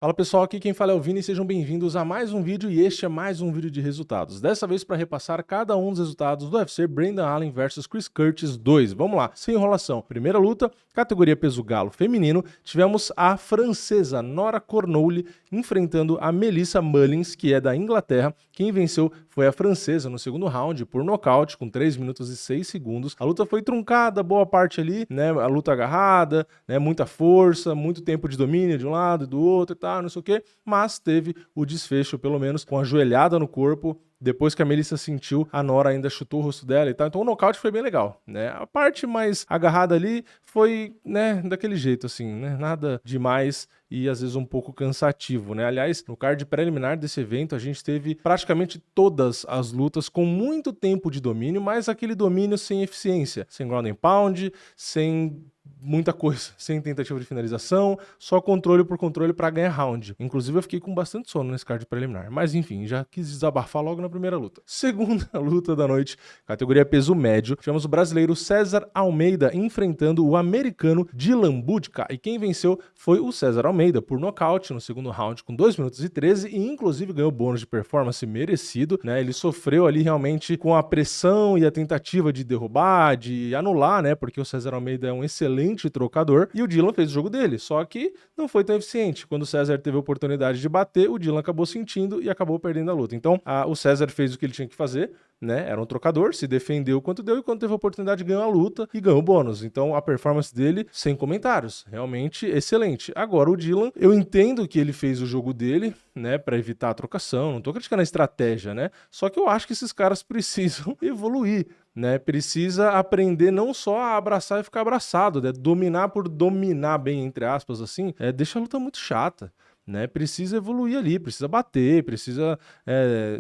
Fala pessoal, aqui quem fala é o Vini e sejam bem-vindos a mais um vídeo e este é mais um vídeo de resultados. Dessa vez para repassar cada um dos resultados do UFC Brendan Allen versus Chris Curtis 2. Vamos lá, sem enrolação. Primeira luta, categoria peso galo feminino, tivemos a francesa Nora Cornouli enfrentando a Melissa Mullins, que é da Inglaterra. Quem venceu foi a francesa no segundo round por nocaute com 3 minutos e 6 segundos. A luta foi truncada, boa parte ali, né? A luta agarrada, né? Muita força, muito tempo de domínio de um lado e do outro e tal, não sei o quê, mas teve o desfecho, pelo menos, com a joelhada no corpo. Depois que a Melissa sentiu, a Nora ainda chutou o rosto dela e tal. Então o nocaute foi bem legal, né? A parte mais agarrada ali foi, né, daquele jeito, assim, né? Nada demais e às vezes um pouco cansativo, né? Aliás, no card preliminar desse evento, a gente teve praticamente todas as lutas com muito tempo de domínio, mas aquele domínio sem eficiência, sem ground and pound, sem muita coisa, sem tentativa de finalização, só controle por controle para ganhar round. Inclusive eu fiquei com bastante sono nesse card preliminar, mas enfim, já quis desabafar logo na primeira luta. Segunda luta da noite, categoria peso médio, tivemos o brasileiro César Almeida enfrentando o americano Dylan Budka, e quem venceu foi o César Almeida por nocaute no segundo round com 2 minutos e 13 e inclusive ganhou bônus de performance merecido, né? Ele sofreu ali realmente com a pressão e a tentativa de derrubar, de anular, né? Porque o César Almeida é um excelente trocador e o Dylan fez o jogo dele, só que não foi tão eficiente. Quando o César teve a oportunidade de bater, o Dylan acabou sentindo e acabou perdendo a luta. Então, o César fez o que ele tinha que fazer, né? Era um trocador, se defendeu quanto deu e quando teve a oportunidade ganhou a luta e ganhou o bônus. Então, a performance dele, sem comentários, realmente excelente. Agora, o Dylan, eu entendo que ele fez o jogo dele, né, para evitar a trocação, não tô criticando a estratégia, né? Só que eu acho que esses caras precisam evoluir, né? Precisa aprender não só a abraçar e ficar abraçado, né? Dominar por dominar bem, entre aspas, assim, deixa a luta muito chata. Né, precisa evoluir ali, precisa bater, precisa,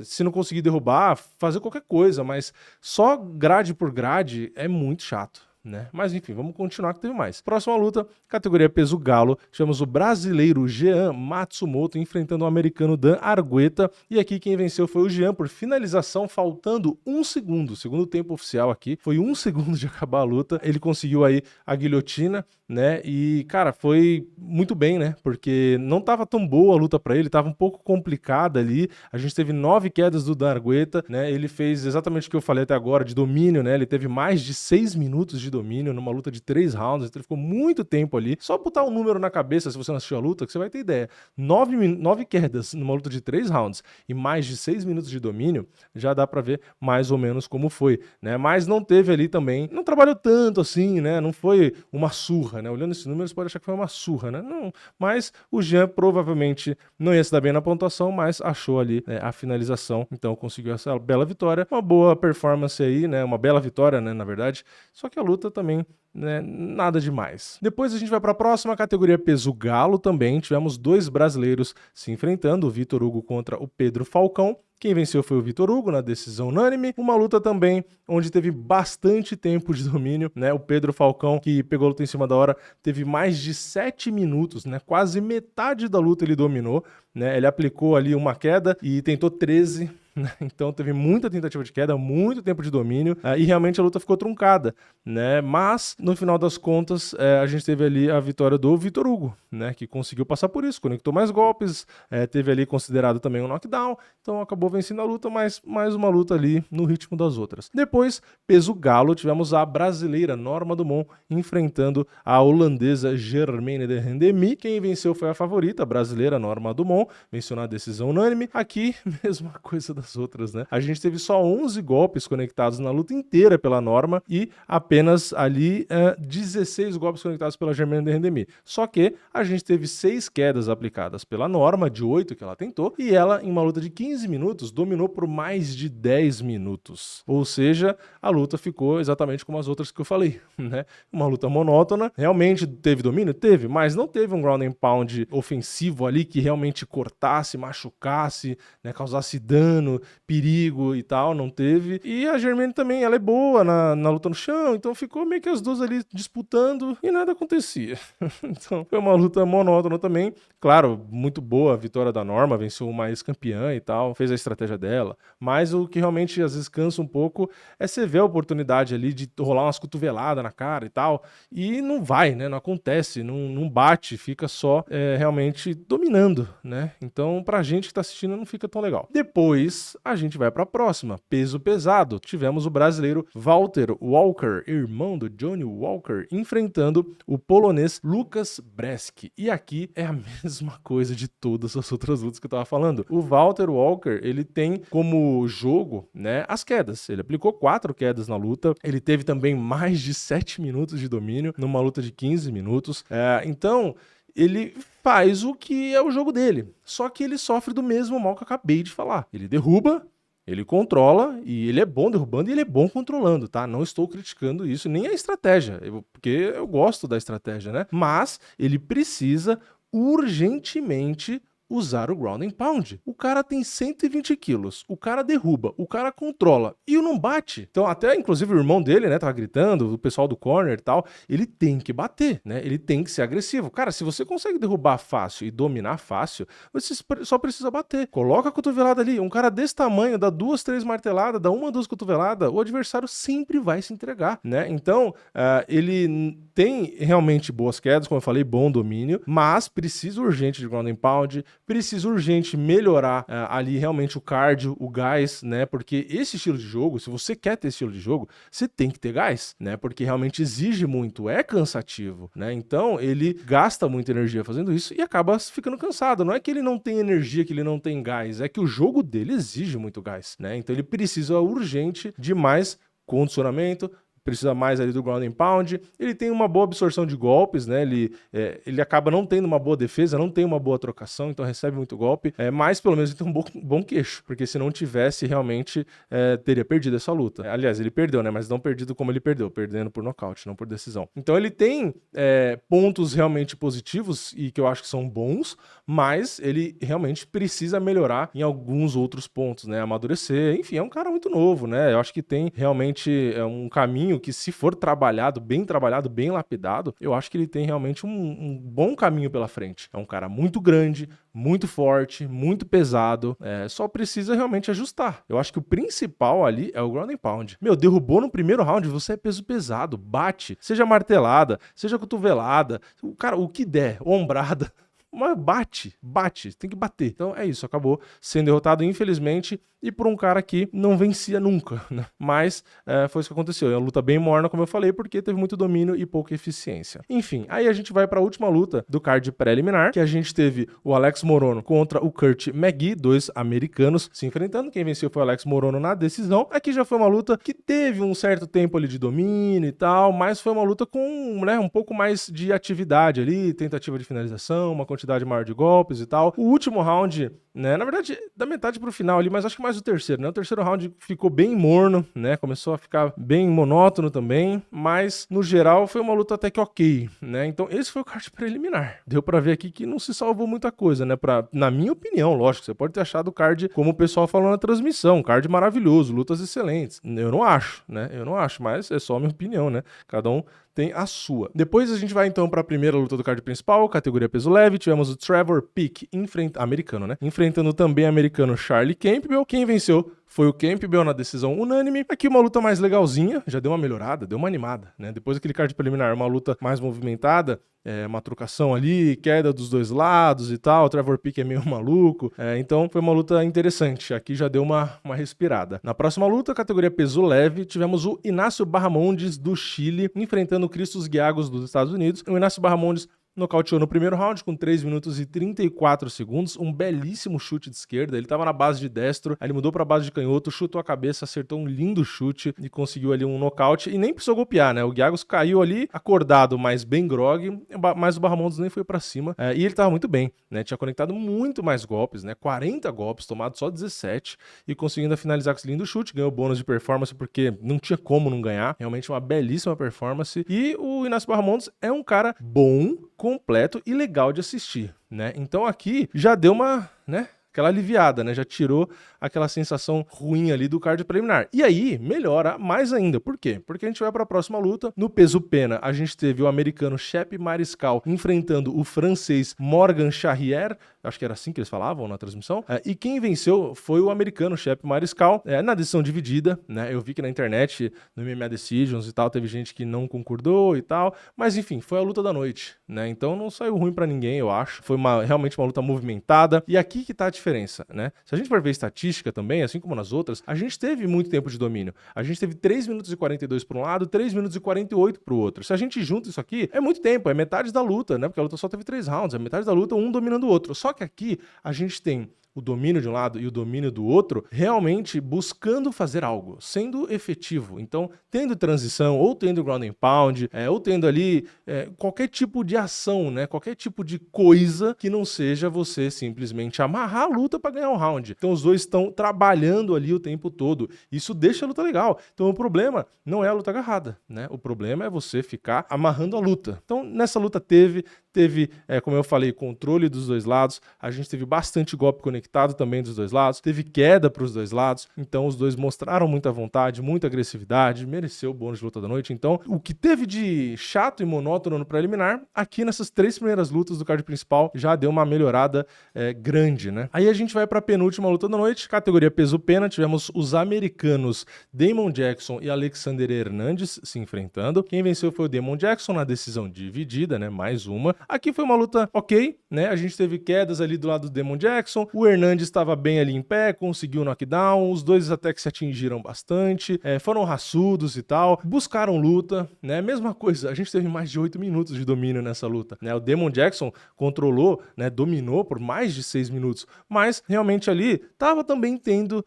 se não conseguir derrubar, fazer qualquer coisa, mas só grade por grade é muito chato. Né? Mas enfim, vamos continuar que teve mais. Próxima luta, categoria peso galo, tivemos o brasileiro Jean Matsumoto enfrentando o americano Dan Argueta, e aqui quem venceu foi o Jean por finalização, faltando 1 segundo, segundo tempo oficial aqui, foi 1 segundo de acabar a luta, ele conseguiu aí a guilhotina, né, e cara, foi muito bem, né, porque não tava tão boa a luta pra ele, tava um pouco complicada ali, a gente teve 9 quedas do Dan Argueta, né, ele fez exatamente o que eu falei até agora, de domínio, né, ele teve mais de 6 minutos de domínio numa luta de 3 rounds, então ele ficou muito tempo ali. Só botar um número na cabeça, se você não assistiu a luta, que você vai ter ideia. 9 quedas numa luta de 3 rounds e mais de 6 minutos de domínio, já dá pra ver mais ou menos como foi, né? Mas não teve ali também, não trabalhou tanto assim, né? Não foi uma surra, né? Olhando esses números, pode achar que foi uma surra, né? Não, mas o Jean provavelmente não ia se dar bem na pontuação, mas achou ali, né, a finalização, então conseguiu essa bela vitória, uma boa performance aí, né? Uma bela vitória, né? Na verdade, só que a luta também, né, nada demais. Depois a gente vai para a próxima categoria peso galo também, tivemos 2 brasileiros se enfrentando, o Vitor Hugo contra o Pedro Falcão. Quem venceu foi o Vitor Hugo na decisão unânime, uma luta também onde teve bastante tempo de domínio, né? O Pedro Falcão, que pegou a luta em cima da hora, teve mais de 7 minutos, né? Quase metade da luta ele dominou, né? Ele aplicou ali uma queda e tentou 13, né? Então teve muita tentativa de queda, muito tempo de domínio, e realmente a luta ficou truncada, né? Mas no final das contas a gente teve ali a vitória do Vitor Hugo, né? Que conseguiu passar por isso, conectou mais golpes, teve ali considerado também um knockdown, então acabou vencendo a luta, mas mais uma luta ali no ritmo das outras. Depois, peso galo, tivemos a brasileira Norma Dumont enfrentando a holandesa Germaine de Randamie. Quem venceu foi a favorita, a brasileira Norma Dumont, venceu na decisão unânime. Aqui, mesma coisa das outras, né? A gente teve só 11 golpes conectados na luta inteira pela Norma e apenas ali 16 golpes conectados pela Germaine de Randamie. Só que a gente teve 6 quedas aplicadas pela Norma, de 8 que ela tentou, e ela, em uma luta de 15 minutos, dominou por mais de 10 minutos. Ou seja, a luta ficou exatamente como as outras que eu falei, né? Uma luta monótona. Realmente teve domínio? Teve, mas não teve um ground and pound ofensivo ali que realmente cortasse, machucasse, né, causasse dano, perigo e tal, não teve. E a Germaine também, ela é boa na luta no chão, então ficou meio que as duas ali disputando e nada acontecia. Então foi uma luta monótona também. Claro, muito boa a vitória da Norma, venceu uma ex-campeã e tal, fez a estratégia dela, mas o que realmente às vezes cansa um pouco é você ver a oportunidade ali de rolar umas cotoveladas na cara e tal, e não vai, né? Não acontece, não bate, fica só realmente dominando, né? Então, pra gente que tá assistindo, não fica tão legal. Depois, a gente vai pra próxima, peso pesado. Tivemos o brasileiro Walter Walker, irmão do Johnny Walker, enfrentando o polonês Lucas Brzeski. E aqui é a mesma coisa de todas as outras lutas que eu tava falando. O Walter Walker, ele tem como jogo, né, as quedas. Ele aplicou 4 quedas na luta. Ele teve também mais de 7 minutos de domínio numa luta de 15 minutos. Então, ele faz o que é o jogo dele. Só que ele sofre do mesmo mal que eu acabei de falar. Ele derruba, ele controla, e ele é bom derrubando e ele é bom controlando, tá? Não estou criticando isso, nem a estratégia, porque eu gosto da estratégia, né? Mas ele precisa urgentemente usar o ground and pound. O cara tem 120 quilos, o cara derruba, o cara controla e o não bate. Então até inclusive o irmão dele, né, tava gritando, o pessoal do corner e tal, ele tem que bater, né, ele tem que ser agressivo. Cara, se você consegue derrubar fácil e dominar fácil, você só precisa bater. Coloca a cotovelada ali, um cara desse tamanho, dá 2, 3 marteladas, dá 1, 2 cotoveladas, o adversário sempre vai se entregar, né? Então, ele tem realmente boas quedas, como eu falei, bom domínio, mas precisa urgente de ground and pound, precisa urgente melhorar ali realmente o cardio, o gás, né? Porque esse estilo de jogo, se você quer ter esse estilo de jogo, você tem que ter gás, né? Porque realmente exige muito, é cansativo, né? Então, ele gasta muita energia fazendo isso e acaba ficando cansado. Não é que ele não tem energia, que ele não tem gás, é que o jogo dele exige muito gás, né? Então, ele precisa urgente de mais condicionamento, precisa mais ali do ground and pound, ele tem uma boa absorção de golpes, né? Ele acaba não tendo uma boa defesa, não tem uma boa trocação, então recebe muito golpe, mas pelo menos ele tem um bom queixo, porque se não tivesse, realmente teria perdido essa luta. Aliás, ele perdeu, né? Mas não perdido como ele perdeu, perdendo por nocaute, não por decisão. Então ele tem pontos realmente positivos e que eu acho que são bons, mas ele realmente precisa melhorar em alguns outros pontos, né? Amadurecer, enfim, é um cara muito novo, né? Eu acho que tem realmente um caminho que, se for trabalhado, bem lapidado, eu acho que ele tem realmente um bom caminho pela frente. É um cara muito grande, muito forte, muito pesado, só precisa realmente ajustar. Eu acho que o principal ali é o ground and pound. Meu, derrubou no primeiro round, você é peso pesado, bate, seja martelada, seja cotovelada, cara, o que der, ombrada, mas bate, tem que bater. Então é isso, acabou sendo derrotado, infelizmente, e por um cara que não vencia nunca, né? Mas foi isso que aconteceu. É uma luta bem morna, como eu falei, porque teve muito domínio e pouca eficiência. Enfim, aí a gente vai para a última luta do card preliminar, que a gente teve o Alex Morono contra o Kurt McGee, 2 americanos se enfrentando. Quem venceu foi o Alex Morono na decisão. Aqui já foi uma luta que teve um certo tempo ali de domínio e tal, mas foi uma luta com, né, um pouco mais de atividade ali, tentativa de finalização, uma quantidade maior de golpes e tal. O último round, né, na verdade, da metade pro final ali, mas acho que mais o terceiro, né? O terceiro round ficou bem morno, né? Começou a ficar bem monótono também, mas no geral foi uma luta até que ok, né? Então esse foi o card preliminar. Deu pra ver aqui que não se salvou muita coisa, né? Na minha opinião, lógico, você pode ter achado o card, como o pessoal falou na transmissão, um card maravilhoso, lutas excelentes. Eu não acho, né? Eu não acho, mas é só a minha opinião, né? Cada um tem a sua. Depois a gente vai então para a primeira luta do card principal, categoria peso leve. Tivemos o Trevor Peek, americano, né? Enfrentando também o americano Charlie Campbell. Quem venceu foi o Campbell na decisão unânime. Aqui uma luta mais legalzinha, já deu uma melhorada, deu uma animada, né? Depois daquele card preliminar, uma luta mais movimentada, uma trocação ali, queda dos dois lados e tal. O Trevor Peek é meio maluco, então foi uma luta interessante. Aqui já deu uma respirada. Na próxima luta, categoria peso leve, tivemos o Inácio Barramondes do Chile enfrentando o Christos Giagos dos Estados Unidos. O Inácio Barramondes nocauteou no primeiro round com 3 minutos e 34 segundos, um belíssimo chute de esquerda. Ele estava na base de destro, aí ele mudou para a base de canhoto, chutou a cabeça, acertou um lindo chute e conseguiu ali um nocaute e nem precisou golpear, né? O Giagos caiu ali acordado, mas bem grog, mas o Barramondes nem foi para cima e ele estava muito bem, né? Tinha conectado muito mais golpes, né? 40 golpes, tomado só 17 e conseguindo finalizar com esse lindo chute, ganhou bônus de performance porque não tinha como não ganhar, realmente uma belíssima performance. E o Inácio Barramondes é um cara bom, completo e legal de assistir, né? Então aqui já deu uma, né, aquela aliviada, né? Já tirou aquela sensação ruim ali do card preliminar. E aí, melhora mais ainda. Por quê? Porque a gente vai para a próxima luta. No peso pena, a gente teve o americano Shep Mariscal enfrentando o francês Morgan Charrier. Acho que era assim que eles falavam na transmissão. E quem venceu foi o americano Shep Mariscal, na decisão dividida, né? Eu vi que na internet, no MMA Decisions e tal, teve gente que não concordou e tal. Mas enfim, foi a luta da noite, né? Então não saiu ruim pra ninguém, eu acho. Foi realmente uma luta movimentada. E aqui que tá a diferença, né? Se a gente for ver estatística também, assim como nas outras, a gente teve muito tempo de domínio. A gente teve 3 minutos e 42 para um lado, 3 minutos e 48 pro outro. Se a gente junta isso aqui, é muito tempo, é metade da luta, né? Porque a luta só teve 3 rounds, é metade da luta, um dominando o outro. Só que aqui a gente tem o domínio de um lado e o domínio do outro, realmente buscando fazer algo, sendo efetivo. Então, tendo transição, ou tendo ground and pound, ou tendo ali qualquer tipo de ação, né? Qualquer tipo de coisa que não seja você simplesmente amarrar a luta para ganhar um round. Então, os dois estão trabalhando ali o tempo todo. Isso deixa a luta legal. Então, o problema não é a luta agarrada, né? O problema é você ficar amarrando a luta. Então, nessa luta teve, como eu falei, controle dos dois lados. A gente teve bastante golpe conectado também dos dois lados, teve queda para os dois lados, então os dois mostraram muita vontade, muita agressividade, mereceu o bônus de luta da noite. Então, o que teve de chato e monótono no preliminar, aqui nessas 3 primeiras lutas do card principal, já deu uma melhorada grande, né? Aí a gente vai para a penúltima luta da noite, categoria peso pena, tivemos os americanos Damon Jackson e Alexander Hernandes se enfrentando. Quem venceu foi o Damon Jackson na decisão dividida, né? Mais uma. Aqui foi uma luta ok, né? A gente teve quedas ali do lado do Damon Jackson, o Hernandes estava bem ali em pé, conseguiu o knockdown, os dois até que se atingiram bastante, foram raçudos e tal, buscaram luta, né? Mesma coisa, a gente teve mais de 8 minutos de domínio nessa luta, né? O Damon Jackson controlou, né? Dominou por mais de 6 minutos, mas realmente ali tava também tendo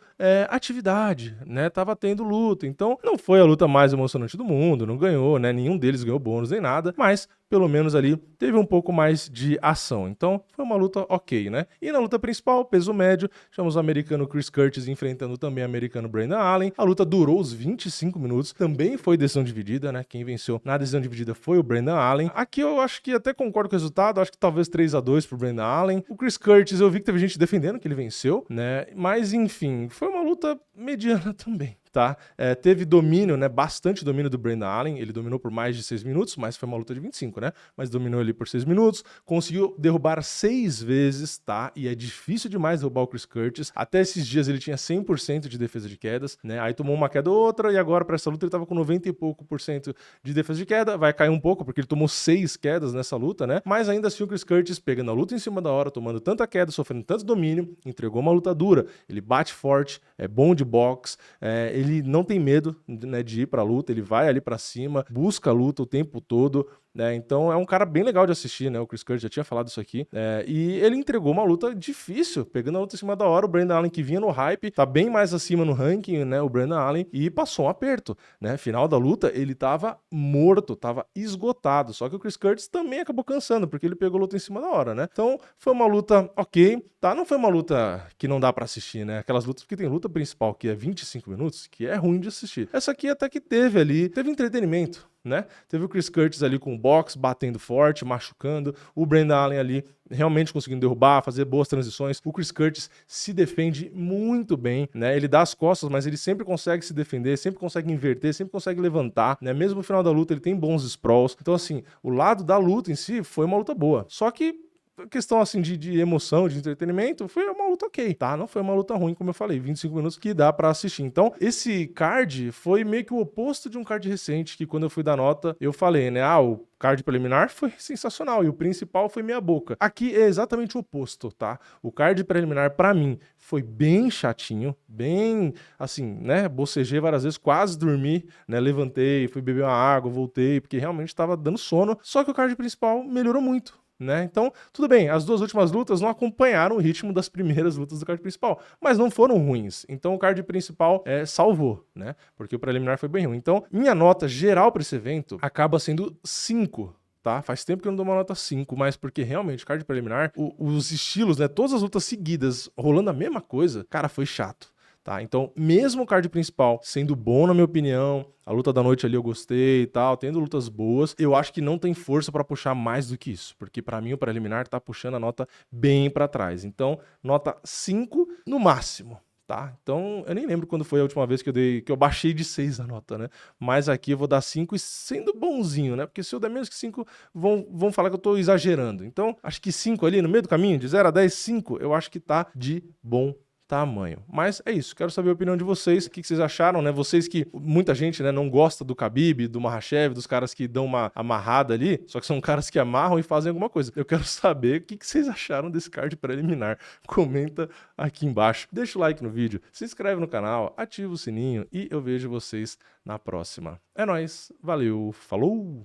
atividade, né? Tava tendo luta, então não foi a luta mais emocionante do mundo, não ganhou, né? Nenhum deles ganhou bônus nem nada, mas pelo menos ali teve um pouco mais de ação. Então, foi uma luta ok, né? E na luta principal, peso médio, tivemos o americano Chris Curtis enfrentando também o americano Brandon Allen. A luta durou os 25 minutos, também foi decisão dividida, né? Quem venceu na decisão dividida foi o Brandon Allen. Aqui eu acho que até concordo com o resultado, acho que talvez 3-2 pro Brandon Allen. O Chris Curtis, eu vi que teve gente defendendo que ele venceu, né? Mas, enfim, foi uma luta mediana também. Tá? Teve domínio, né? Bastante domínio do Brandon Allen. Ele dominou por mais de 6 minutos, mas foi uma luta de 25, né? Mas dominou ali por 6 minutos. Conseguiu derrubar 6 vezes, tá? E é difícil demais derrubar o Chris Curtis. Até esses dias ele tinha 100% de defesa de quedas, né? Aí tomou uma queda ou outra e agora para essa luta ele tava com 90 e pouco por cento de defesa de queda. Vai cair um pouco porque ele tomou 6 quedas nessa luta, né? Mas ainda assim o Chris Curtis pegando a luta em cima da hora, tomando tanta queda, sofrendo tanto domínio, entregou uma luta dura. Ele bate forte, é bom de boxe, ele não tem medo, né, de ir pra luta, ele vai ali pra cima, busca a luta o tempo todo, né? Então é um cara bem legal de assistir, né? O Chris Curtis já tinha falado isso aqui. E ele entregou uma luta difícil, pegando a luta em cima da hora. O Brandon Allen, que vinha no hype, tá bem mais acima no ranking, né? O Brandon Allen, e passou um aperto, né? Final da luta, ele tava morto, tava esgotado. Só que o Chris Curtis também acabou cansando, porque ele pegou a luta em cima da hora, né? Então foi uma luta ok, tá? Não foi uma luta que não dá pra assistir, né? Aquelas lutas, porque tem luta principal que é 25 minutos, que é ruim de assistir. Essa aqui até que teve entretenimento, né? Teve o Chris Curtis ali com o box, batendo forte, machucando, o Brandon Allen ali realmente conseguindo derrubar, fazer boas transições. O Chris Curtis se defende muito bem, né? Ele dá as costas, mas ele sempre consegue se defender, sempre consegue inverter, sempre consegue levantar, né? Mesmo no final da luta ele tem bons sprawls. Então assim, o lado da luta em si foi uma luta boa. Só que questão assim de emoção, de entretenimento, foi uma luta ok, tá? Não foi uma luta ruim, como eu falei, 25 minutos que dá pra assistir. Então, esse card foi meio que o oposto de um card recente, que quando eu fui dar nota, eu falei, né? O card preliminar foi sensacional e o principal foi meia boca. Aqui é exatamente o oposto, tá? O card preliminar, pra mim, foi bem chatinho, bem, assim, né? Bocejei várias vezes, quase dormi, né? Levantei, fui beber uma água, voltei, porque realmente tava dando sono. Só que o card principal melhorou muito, né? Então, tudo bem, as duas últimas lutas não acompanharam o ritmo das primeiras lutas do card principal, mas não foram ruins. Então, o card principal salvou, né? Porque o preliminar foi bem ruim. Então, minha nota geral para esse evento acaba sendo 5. Tá? Faz tempo que eu não dou uma nota 5, mas porque realmente o card preliminar, os estilos, né? Todas as lutas seguidas rolando a mesma coisa, cara, foi chato. tá? Então, mesmo o card principal sendo bom, na minha opinião, a luta da noite ali eu gostei e tal, tendo lutas boas, eu acho que não tem força pra puxar mais do que isso, porque pra mim o preliminar tá puxando a nota bem pra trás. Então, nota 5 no máximo. Tá? Então, eu nem lembro quando foi a última vez que eu baixei de 6 a nota, né? Mas aqui eu vou dar 5 e sendo bonzinho, né? Porque se eu der menos que 5, vão falar que eu tô exagerando. Então, acho que 5 ali no meio do caminho, de 0 a 10, 5, eu acho que tá de bom tamanho. Mas é isso, quero saber a opinião de vocês, o que vocês acharam, né? Vocês que, muita gente, né, não gosta do Khabib, do Makhachev, dos caras que dão uma amarrada ali, só que são caras que amarram e fazem alguma coisa. Eu quero saber o que vocês acharam desse card preliminar. Comenta aqui embaixo, deixa o like no vídeo, se inscreve no canal, ativa o sininho e eu vejo vocês na próxima. É nóis, valeu, falou!